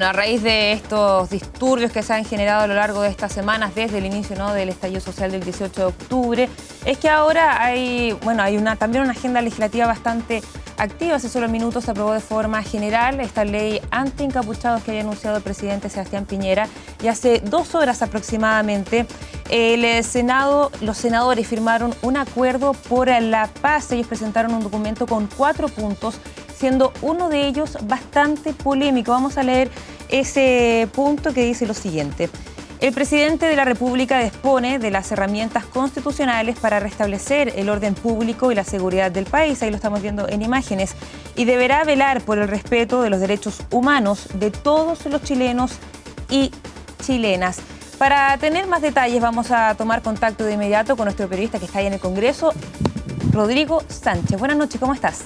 A raíz de estos disturbios que se han generado a lo largo de estas semanas, desde el inicio del estallido social del 18 de octubre, es que ahora hay también una agenda legislativa bastante activa. Hace solo minutos se aprobó de forma general esta ley anti-encapuchados que había anunciado el presidente Sebastián Piñera, y hace 2 horas aproximadamente los senadores firmaron un acuerdo por la paz. Ellos presentaron un documento con 4 puntos, siendo uno de ellos bastante polémico. Vamos a leer ese punto que dice lo siguiente. El presidente de la República dispone de las herramientas constitucionales para restablecer el orden público y la seguridad del país, ahí lo estamos viendo en imágenes, y deberá velar por el respeto de los derechos humanos de todos los chilenos y chilenas. Para tener más detalles vamos a tomar contacto de inmediato con nuestro periodista que está ahí en el Congreso, Rodrigo Sánchez. Buenas noches, ¿cómo estás?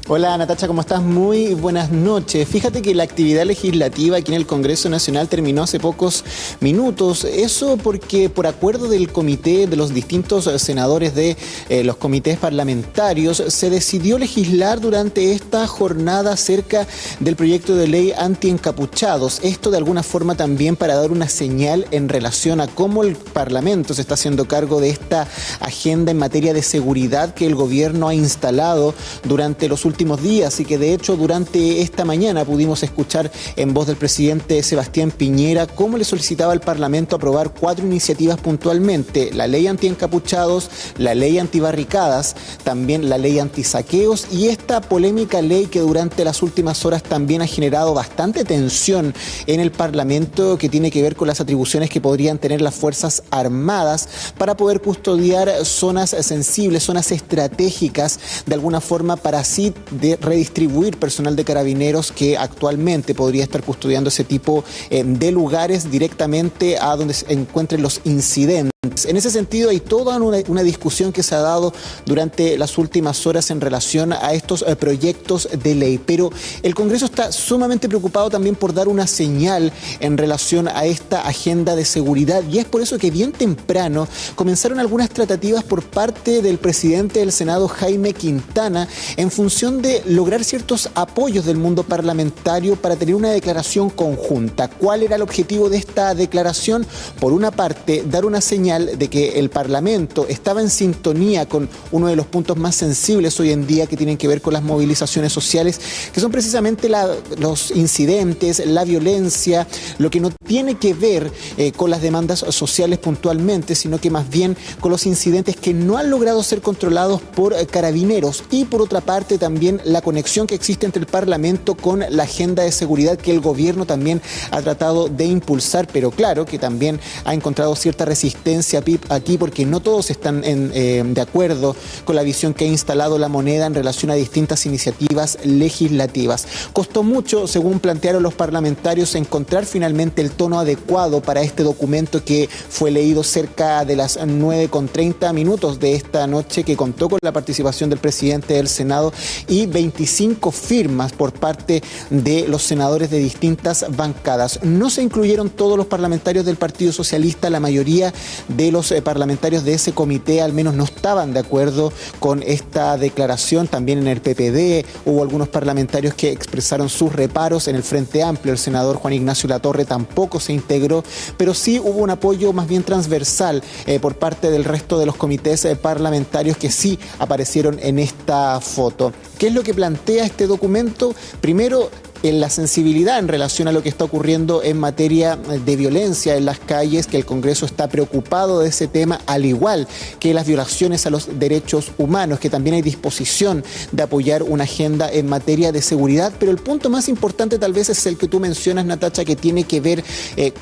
Hola Natacha, ¿cómo estás? Muy buenas noches. Fíjate que la actividad legislativa aquí en el Congreso Nacional terminó hace pocos minutos. Eso porque por acuerdo del comité, de los distintos senadores de los comités parlamentarios, se decidió legislar durante esta jornada acerca del proyecto de ley anti-encapuchados. Esto de alguna forma también para dar una señal en relación a cómo el Parlamento se está haciendo cargo de esta agenda en materia de seguridad que el gobierno ha instalado durante los últimos días, y que de hecho durante esta mañana pudimos escuchar en voz del presidente Sebastián Piñera cómo le solicitaba al Parlamento aprobar 4 iniciativas puntualmente: la ley anti-encapuchados, la ley antibarricadas, también la ley antisaqueos y esta polémica ley que durante las últimas horas también ha generado bastante tensión en el Parlamento, que tiene que ver con las atribuciones que podrían tener las Fuerzas Armadas para poder custodiar zonas sensibles, zonas estratégicas, de alguna forma para así de redistribuir personal de carabineros que actualmente podría estar custodiando ese tipo de lugares directamente a donde se encuentren los incidentes. En ese sentido hay toda una discusión que se ha dado durante las últimas horas en relación a estos proyectos de ley, pero el Congreso está sumamente preocupado también por dar una señal en relación a esta agenda de seguridad, y es por eso que bien temprano comenzaron algunas tratativas por parte del presidente del Senado, Jaime Quintana, en función de lograr ciertos apoyos del mundo parlamentario para tener una declaración conjunta. ¿Cuál era el objetivo de esta declaración? Por una parte, dar una señal de que el Parlamento estaba en sintonía con uno de los puntos más sensibles hoy en día, que tienen que ver con las movilizaciones sociales, que son precisamente los incidentes, la violencia, lo que no tiene que ver con las demandas sociales puntualmente, sino que más bien con los incidentes que no han logrado ser controlados por carabineros, y por otra parte también la conexión que existe entre el Parlamento con la agenda de seguridad que el gobierno también ha tratado de impulsar, pero claro que también ha encontrado cierta resistencia aquí porque no todos están de acuerdo con la visión que ha instalado la moneda en relación a distintas iniciativas legislativas. Costó mucho, según plantearon los parlamentarios, encontrar finalmente el tono adecuado para este documento que fue leído cerca de las 9:30 de esta noche, que contó con la participación del presidente del Senado y 25 firmas por parte de los senadores de distintas bancadas. No se incluyeron todos los parlamentarios del Partido Socialista. La mayoría de los parlamentarios de ese comité al menos no estaban de acuerdo con esta declaración. También en el PPD hubo algunos parlamentarios que expresaron sus reparos. En el Frente Amplio el senador Juan Ignacio Latorre tampoco se integró, pero sí hubo un apoyo más bien transversal por parte del resto de los comités parlamentarios que sí aparecieron en esta foto. ¿Qué es lo que plantea este documento? Primero, en la sensibilidad en relación a lo que está ocurriendo en materia de violencia en las calles, que el Congreso está preocupado de ese tema, al igual que las violaciones a los derechos humanos, que también hay disposición de apoyar una agenda en materia de seguridad. Pero el punto más importante tal vez es el que tú mencionas, Natacha, que tiene que ver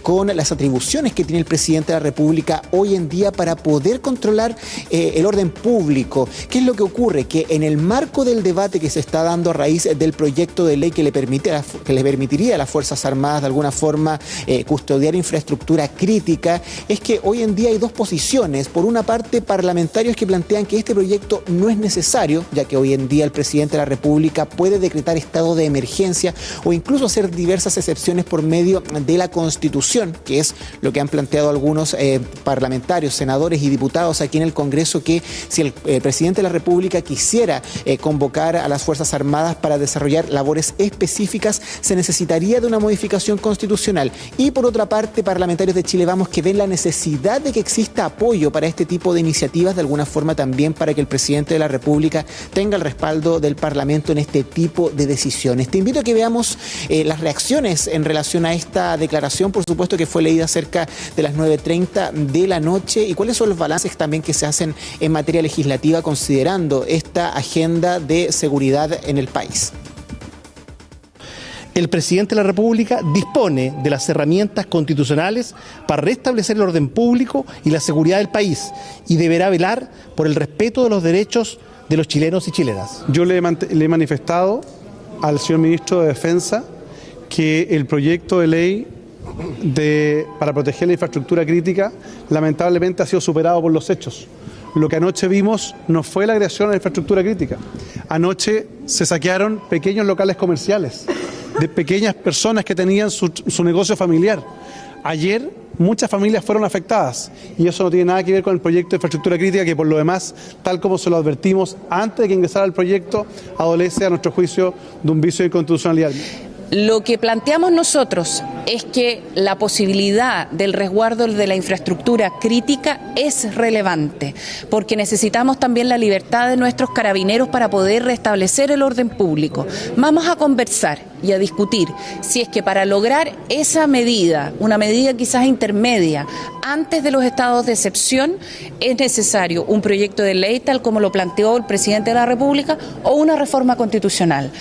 con las atribuciones que tiene el presidente de la República hoy en día para poder controlar el orden público. ¿Qué es lo que ocurre? Que en el marco del debate que se está dando a raíz del proyecto de ley que le permitiría a las Fuerzas Armadas de alguna forma custodiar infraestructura crítica, es que hoy en día hay dos posiciones. Por una parte, parlamentarios que plantean que este proyecto no es necesario, ya que hoy en día el presidente de la República puede decretar estado de emergencia o incluso hacer diversas excepciones por medio de la Constitución, que es lo que han planteado algunos parlamentarios, senadores y diputados aquí en el Congreso, que si el presidente de la República quisiera convocar a las Fuerzas Armadas para desarrollar labores específicas específicas, se necesitaría de una modificación constitucional. Y por otra parte, parlamentarios de Chile Vamos que ven la necesidad de que exista apoyo para este tipo de iniciativas, de alguna forma también para que el presidente de la República tenga el respaldo del Parlamento en este tipo de decisiones. Te invito a que veamos las reacciones en relación a esta declaración, por supuesto que fue leída cerca de las 9:30 de la noche, y cuáles son los balances también que se hacen en materia legislativa considerando esta agenda de seguridad en el país. El presidente de la República dispone de las herramientas constitucionales para restablecer el orden público y la seguridad del país y deberá velar por el respeto de los derechos de los chilenos y chilenas. Yo le he manifestado al señor ministro de Defensa que el proyecto de ley para proteger la infraestructura crítica lamentablemente ha sido superado por los hechos. Lo que anoche vimos no fue la agresión a la infraestructura crítica. Anoche se saquearon pequeños locales comerciales de pequeñas personas que tenían su negocio familiar. Ayer muchas familias fueron afectadas y eso no tiene nada que ver con el proyecto de infraestructura crítica, que por lo demás, tal como se lo advertimos antes de que ingresara el proyecto, adolece a nuestro juicio de un vicio de inconstitucionalidad. Lo que planteamos nosotros es que la posibilidad del resguardo de la infraestructura crítica es relevante, porque necesitamos también la libertad de nuestros carabineros para poder restablecer el orden público. Vamos a conversar y a discutir si es que para lograr esa medida, una medida quizás intermedia, antes de los estados de excepción, es necesario un proyecto de ley tal como lo planteó el presidente de la República o una reforma constitucional.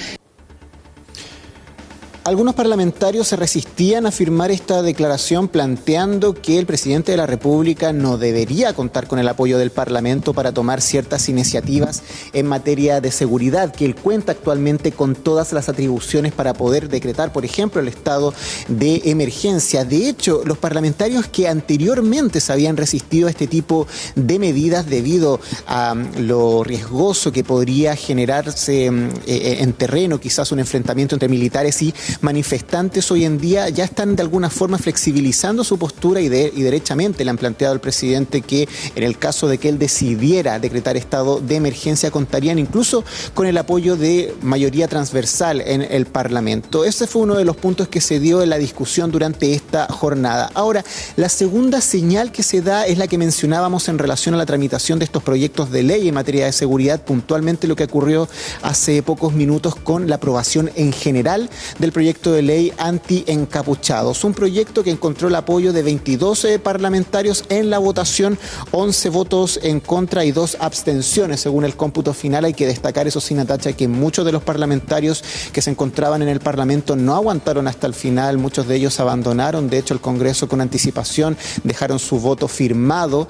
Algunos parlamentarios se resistían a firmar esta declaración planteando que el presidente de la República no debería contar con el apoyo del Parlamento para tomar ciertas iniciativas en materia de seguridad, que él cuenta actualmente con todas las atribuciones para poder decretar, por ejemplo, el estado de emergencia. De hecho, los parlamentarios que anteriormente se habían resistido a este tipo de medidas debido a lo riesgoso que podría generarse en terreno, quizás un enfrentamiento entre militares y manifestantes, hoy en día ya están de alguna forma flexibilizando su postura y derechamente le han planteado al presidente que en el caso de que él decidiera decretar estado de emergencia contarían incluso con el apoyo de mayoría transversal en el Parlamento. Ese fue uno de los puntos que se dio en la discusión durante esta jornada. Ahora, la segunda señal que se da es la que mencionábamos en relación a la tramitación de estos proyectos de ley en materia de seguridad, puntualmente lo que ocurrió hace pocos minutos con la aprobación en general del proyecto de ley anti-encapuchados, un proyecto que encontró el apoyo de 22 parlamentarios en la votación, 11 votos en contra y 2 abstenciones según el cómputo final. Hay que destacar, eso sí, Natacha, que muchos de los parlamentarios que se encontraban en el Parlamento no aguantaron hasta el final, muchos de ellos abandonaron de hecho el Congreso con anticipación, dejaron su voto firmado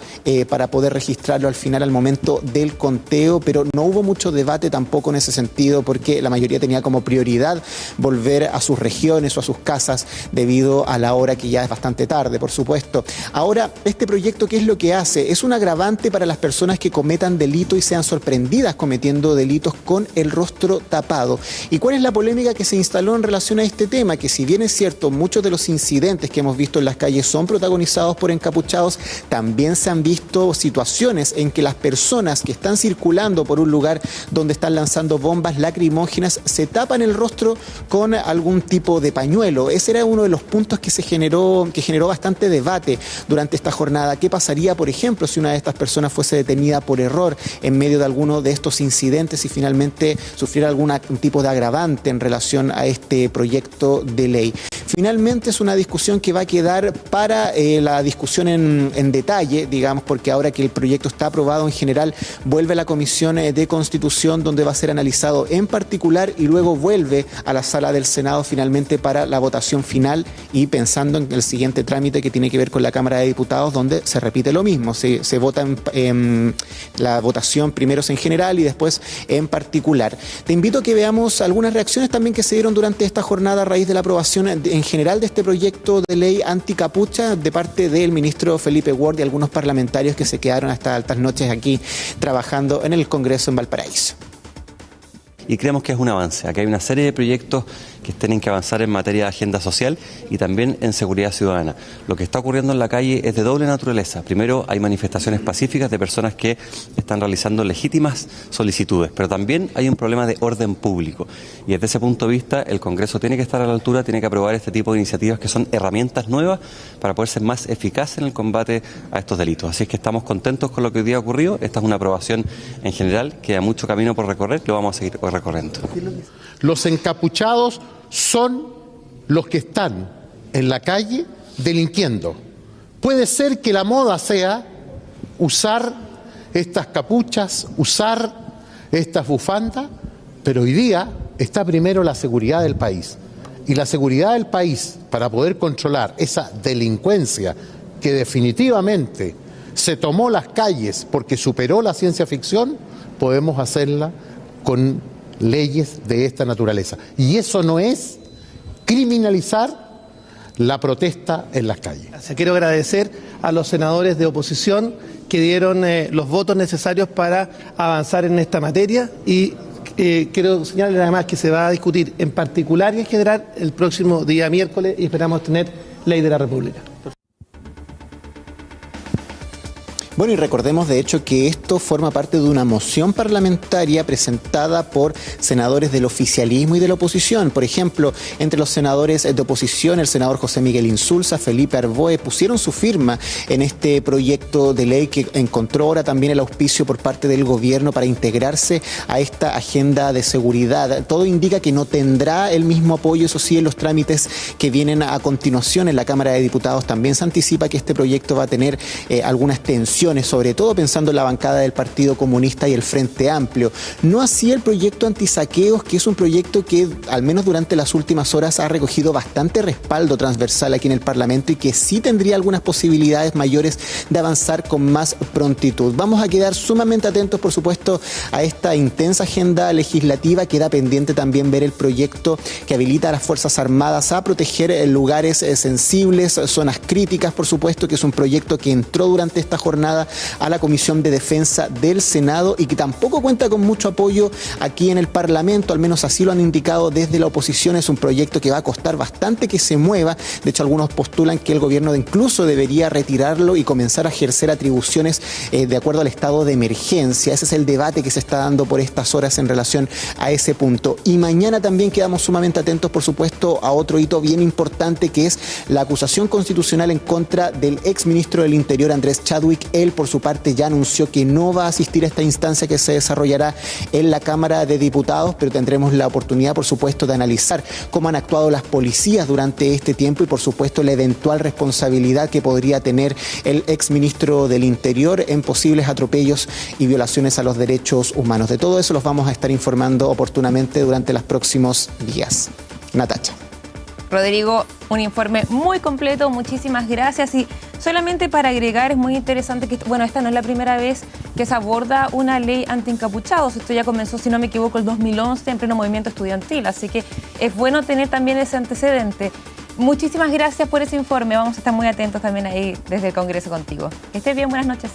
para poder registrarlo al final al momento del conteo, pero no hubo mucho debate tampoco en ese sentido porque la mayoría tenía como prioridad volver a sus regiones o a sus casas debido a la hora que ya es bastante tarde, por supuesto. Ahora, este proyecto, ¿qué es lo que hace? Es un agravante para las personas que cometan delito y sean sorprendidas cometiendo delitos con el rostro tapado. ¿Y cuál es la polémica que se instaló en relación a este tema? Que si bien es cierto, muchos de los incidentes que hemos visto en las calles son protagonizados por encapuchados, también se han visto situaciones en que las personas que están circulando por un lugar donde están lanzando bombas lacrimógenas se tapan el rostro con algún tipo de pañuelo. Ese era uno de los puntos que generó bastante debate durante esta jornada. ¿Qué pasaría, por ejemplo, si una de estas personas fuese detenida por error en medio de alguno de estos incidentes y finalmente sufriera algún tipo de agravante en relación a este proyecto de ley? Finalmente es una discusión que va a quedar para la discusión en detalle, digamos, porque ahora que el proyecto está aprobado en general, vuelve a la Comisión de Constitución, donde va a ser analizado en particular y luego vuelve a la sala del Senado finalmente para la votación final y pensando en el siguiente trámite que tiene que ver con la Cámara de Diputados, donde se repite lo mismo, se vota en la votación primero en general y después en particular. Te invito a que veamos algunas reacciones también que se dieron durante esta jornada a raíz de la aprobación en general de este proyecto de ley anticapucha de parte del ministro Felipe Ward y algunos parlamentarios que se quedaron hasta altas noches aquí trabajando en el Congreso en Valparaíso. y creemos que es un avance. Aquí hay una serie de proyectos que tienen que avanzar en materia de agenda social y también en seguridad ciudadana. Lo que está ocurriendo en la calle es de doble naturaleza. Primero, hay manifestaciones pacíficas de personas que están realizando legítimas solicitudes, pero también hay un problema de orden público. Y desde ese punto de vista, el Congreso tiene que estar a la altura, tiene que aprobar este tipo de iniciativas que son herramientas nuevas para poder ser más eficaz en el combate a estos delitos. Así es que estamos contentos con lo que hoy día ha ocurrido. Esta es una aprobación en general, queda mucho camino por recorrer, lo vamos a seguir recorriendo. Los encapuchados son los que están en la calle delinquiendo. Puede ser que la moda sea usar estas capuchas, usar estas bufandas, pero hoy día está primero la seguridad del país. Y la seguridad del país, para poder controlar esa delincuencia que definitivamente se tomó las calles porque superó la ciencia ficción, podemos hacerla con leyes de esta naturaleza. Y eso no es criminalizar la protesta en las calles. Quiero agradecer a los senadores de oposición que dieron los votos necesarios para avanzar en esta materia y quiero señalar además que se va a discutir en particular y en general el próximo día miércoles y esperamos tener ley de la República. Bueno, y recordemos de hecho que esto forma parte de una moción parlamentaria presentada por senadores del oficialismo y de la oposición. Por ejemplo, entre los senadores de oposición, el senador José Miguel Insulza, Felipe Arboe, pusieron su firma en este proyecto de ley que encontró ahora también el auspicio por parte del gobierno para integrarse a esta agenda de seguridad. Todo indica que no tendrá el mismo apoyo, eso sí, en los trámites que vienen a continuación en la Cámara de Diputados. También se anticipa que este proyecto va a tener alguna extensión, sobre todo pensando en la bancada del Partido Comunista y el Frente Amplio. No así el proyecto antisaqueos, que es un proyecto que al menos durante las últimas horas ha recogido bastante respaldo transversal aquí en el Parlamento y que sí tendría algunas posibilidades mayores de avanzar con más prontitud. Vamos a quedar sumamente atentos, por supuesto, a esta intensa agenda legislativa. Queda pendiente también ver el proyecto que habilita a las Fuerzas Armadas a proteger lugares sensibles, zonas críticas, por supuesto, que es un proyecto que entró durante esta jornada a la Comisión de Defensa del Senado y que tampoco cuenta con mucho apoyo aquí en el Parlamento, al menos así lo han indicado desde la oposición. Es un proyecto que va a costar bastante que se mueva. De hecho, algunos postulan que el gobierno incluso debería retirarlo y comenzar a ejercer atribuciones de acuerdo al estado de emergencia. Ese es el debate que se está dando por estas horas en relación a ese punto. Y mañana también quedamos sumamente atentos, por supuesto, a otro hito bien importante, que es la acusación constitucional en contra del exministro del Interior, Andrés Chadwick. Él, por su parte, ya anunció que no va a asistir a esta instancia que se desarrollará en la Cámara de Diputados, pero tendremos la oportunidad, por supuesto, de analizar cómo han actuado las policías durante este tiempo y, por supuesto, la eventual responsabilidad que podría tener el exministro del Interior en posibles atropellos y violaciones a los derechos humanos. De todo eso los vamos a estar informando oportunamente durante los próximos días. Natacha. Rodrigo, un informe muy completo, muchísimas gracias. Y solamente para agregar, es muy interesante que, bueno, esta no es la primera vez que se aborda una ley anti-encapuchados. Esto ya comenzó, si no me equivoco, el 2011 en pleno movimiento estudiantil. Así que es bueno tener también ese antecedente. Muchísimas gracias por ese informe. Vamos a estar muy atentos también ahí desde el Congreso contigo. Que estés bien, buenas noches.